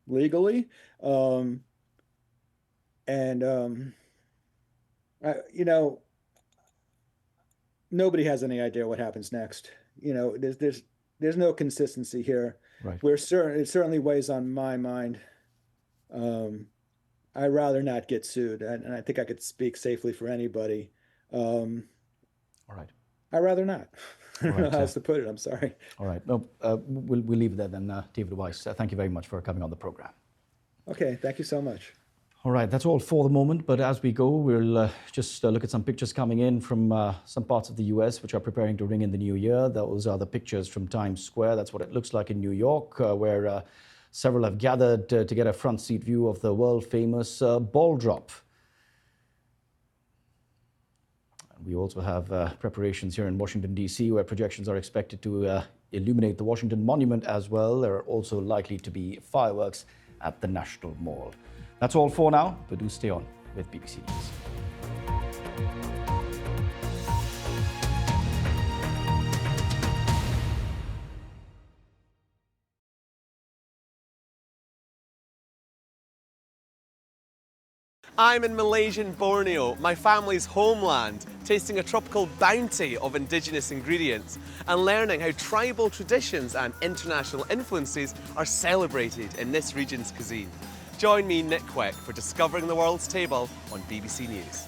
legally. And you know, nobody has any idea what happens next. You know, there's no consistency here. Right. It certainly weighs on my mind. Um, I'd rather not get sued, and I think I could speak safely for anybody. Um, All right. I'd rather not. I don't know how Right, else to put it. I'm sorry. All right. No, we'll leave it there then, David Weiss. Thank you very much for coming on the program. Okay, thank you so much. All right, that's all for the moment. But as we go, we'll just look at some pictures coming in from some parts of the US which are preparing to ring in the new year. Those are the pictures from Times Square. That's what it looks like in New York, where several have gathered to get a front seat view of the world famous ball drop. We also have preparations here in Washington, D.C., where projections are expected to illuminate the Washington Monument as well. There are also likely to be fireworks at the National Mall. That's all for now, but do stay on with BBC News. I'm in Malaysian Borneo, my family's homeland, tasting a tropical bounty of indigenous ingredients and learning how tribal traditions and international influences are celebrated in this region's cuisine. Join me, Nick Queck, for Discovering the World's Table on BBC News.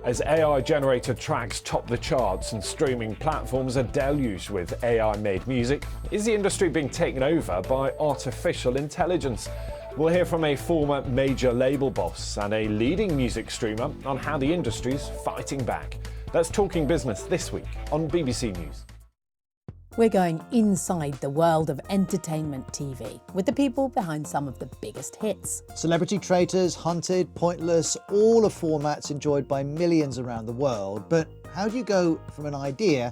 As AI-generated tracks top the charts and streaming platforms are deluged with AI-made music, is the industry being taken over by artificial intelligence? We'll hear from a former major label boss and a leading music streamer on how the industry's fighting back. That's Talking Business this week on BBC News. We're going inside the world of entertainment TV with the people behind some of the biggest hits. Celebrity Traitors, Hunted, Pointless, all are formats enjoyed by millions around the world. But how do you go from an idea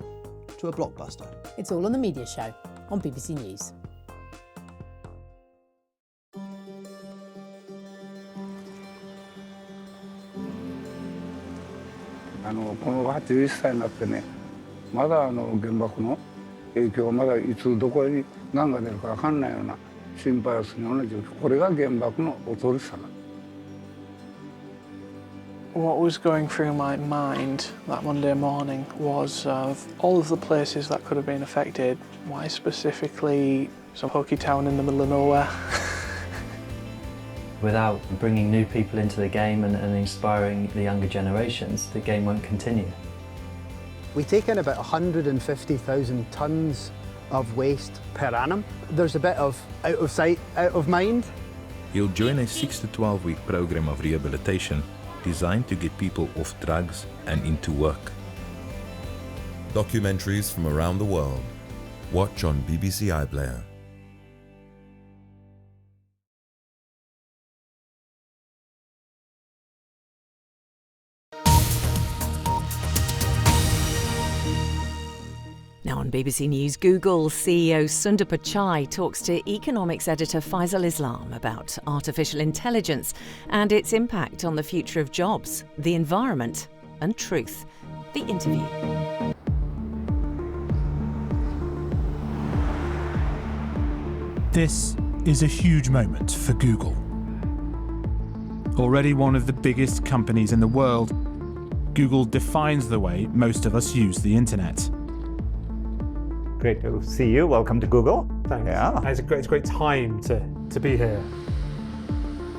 to a blockbuster? It's all on The Media Show on BBC News. What was going through my mind that Monday morning was of all of the places that could have been affected, why specifically some hokey town in the middle of nowhere? Without bringing new people into the game and inspiring the younger generations, the game won't continue. We take in about 150,000 tonnes of waste per annum. There's a bit of out of sight, out of mind. He'll join a 6 to 12-week program of rehabilitation designed to get people off drugs and into work. Documentaries from around the world. Watch on BBC iPlayer. Now on BBC News, Google CEO Sundar Pichai talks to economics editor Faisal Islam about artificial intelligence and its impact on the future of jobs, the environment and truth. The interview. This is a huge moment for Google. Already one of the biggest companies in the world, Google defines the way most of us use the internet. Great to see you. Welcome to Google. Thanks. Yeah. It's a great time to be here.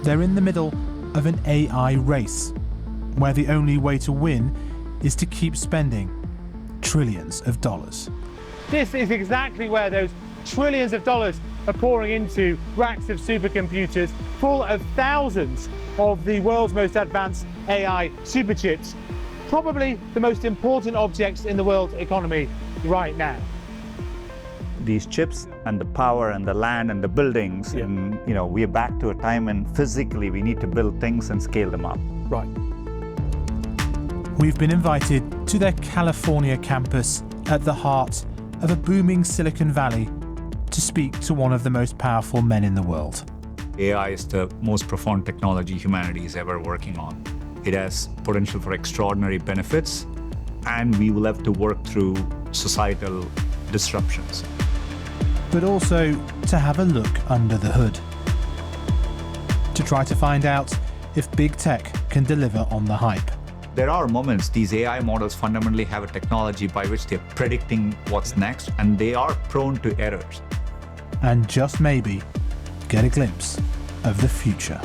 They're in the middle of an AI race, where the only way to win is to keep spending trillions of dollars. This is exactly where those trillions of dollars are pouring into racks of supercomputers full of thousands of the world's most advanced AI superchips, probably the most important objects in the world economy right now. These chips and the power and the land and the buildings, and we are back to a time when physically we need to build things and scale them up. Right. We've been invited to their California campus at the heart of a booming Silicon Valley to speak to one of the most powerful men in the world. AI is the most profound technology humanity is ever working on. It has potential for extraordinary benefits, and we will have to work through societal disruptions. but also to have a look under the hood. To try to find out if big tech can deliver on the hype. There are moments these AI models fundamentally have a technology by which they're predicting what's next, and they are prone to errors. And just maybe get a glimpse of the future.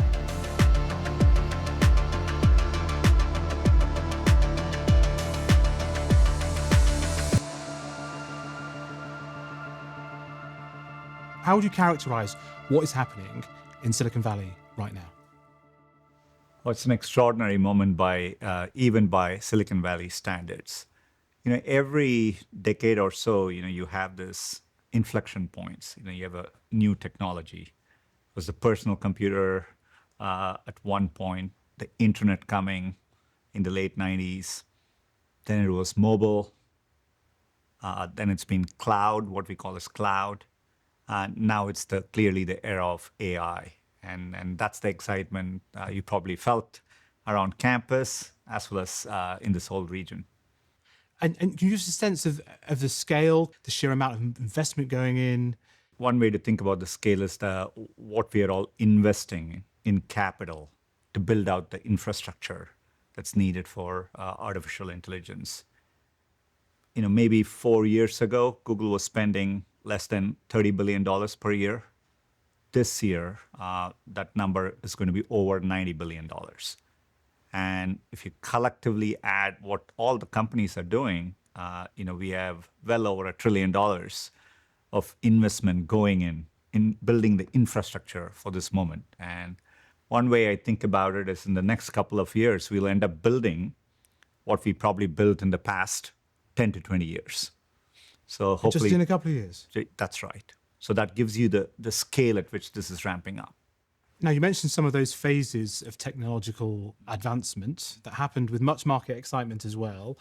How would you characterize what is happening in Silicon Valley right now? Well, it's an extraordinary moment even by Silicon Valley standards. Every decade or so, you have this inflection points. You have a new technology. It was the personal computer at one point, the internet coming in the late 90s. Then it was mobile. Then it's been cloud, what we call as cloud. Now it's clearly the era of AI. And that's the excitement you probably felt around campus as well as in this whole region. And can you give us a sense of the scale, the sheer amount of investment going in? One way to think about the scale is what we are all investing in capital to build out the infrastructure that's needed for artificial intelligence. Maybe 4 years ago, Google was spending less than $30 billion per year. This year, that number is going to be over $90 billion. And if you collectively add what all the companies are doing, we have well over $1 trillion of investment going in building the infrastructure for this moment. And one way I think about it is in the next couple of years, we'll end up building what we probably built in the past 10 to 20 years. So hopefully, just in a couple of years? That's right. So that gives you the scale at which this is ramping up. Now, you mentioned some of those phases of technological advancement that happened with much market excitement as well.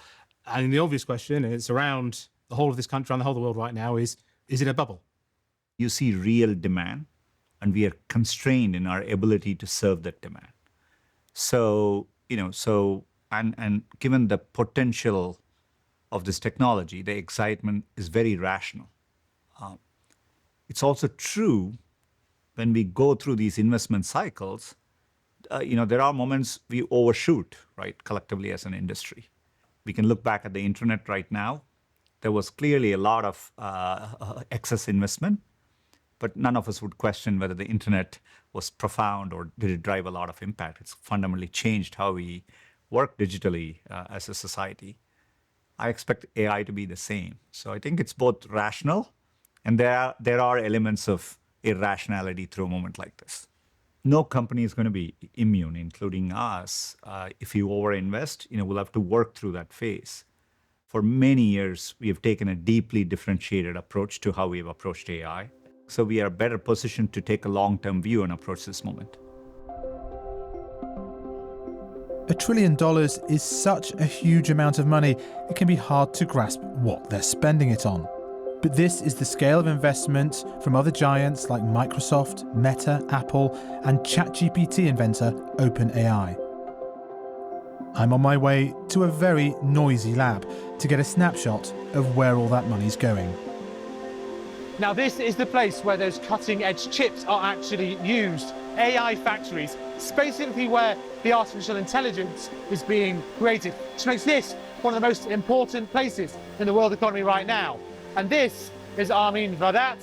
And the obvious question, and it's around the whole of this country and the whole of the world right now, is it a bubble? You see real demand, and we are constrained in our ability to serve that demand. So, and given the potential of this technology, the excitement is very rational. It's also true when we go through these investment cycles, there are moments we overshoot, right, collectively as an industry. We can look back at the internet right now. There was clearly a lot of excess investment, but none of us would question whether the internet was profound or did it drive a lot of impact. It's fundamentally changed how we work digitally as a society. I expect AI to be the same. So I think it's both rational, and there are elements of irrationality through a moment like this. No company is going to be immune, including us. If you overinvest, we'll have to work through that phase. For many years, we have taken a deeply differentiated approach to how we have approached AI. So we are better positioned to take a long-term view and approach this moment. $1 trillion is such a huge amount of money, it can be hard to grasp what they're spending it on. But this is the scale of investment from other giants like Microsoft, Meta, Apple, and ChatGPT inventor OpenAI. I'm on my way to a very noisy lab to get a snapshot of where all that money's going. Now this is the place where those cutting-edge chips are actually used. AI factories, specifically where the artificial intelligence is being created, which makes this one of the most important places in the world economy right now. And this is Armin Vadat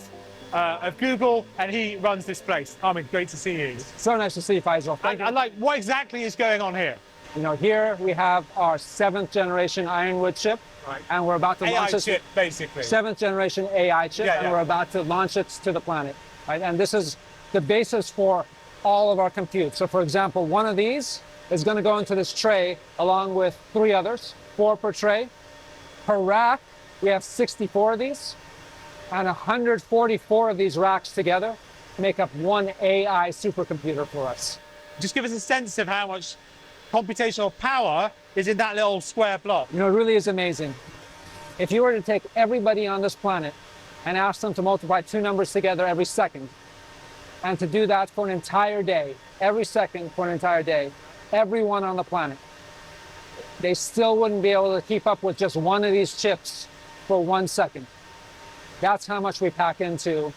of Google, and he runs this place. Armin, great to see you. So nice to see you, Faisal. Thank you. And like, what exactly is going on here? Here we have our 7th generation Ironwood chip, right, and we're about to launch it. chip, basically. 7th generation AI chip, and we're about to launch it to the planet. Right? And this is the basis for all of our compute. So, for example, one of these is going to go into this tray along with 3 others, 4 per tray. Per rack, we have 64 of these, and 144 of these racks together make up one AI supercomputer for us. Just give us a sense of how much computational power is in that little square block. It really is amazing. If you were to take everybody on this planet and ask them to multiply 2 numbers together every second, and to do that for an entire day, every second for an entire day, everyone on the planet, they still wouldn't be able to keep up with just one of these chips for 1 second. That's how much we pack into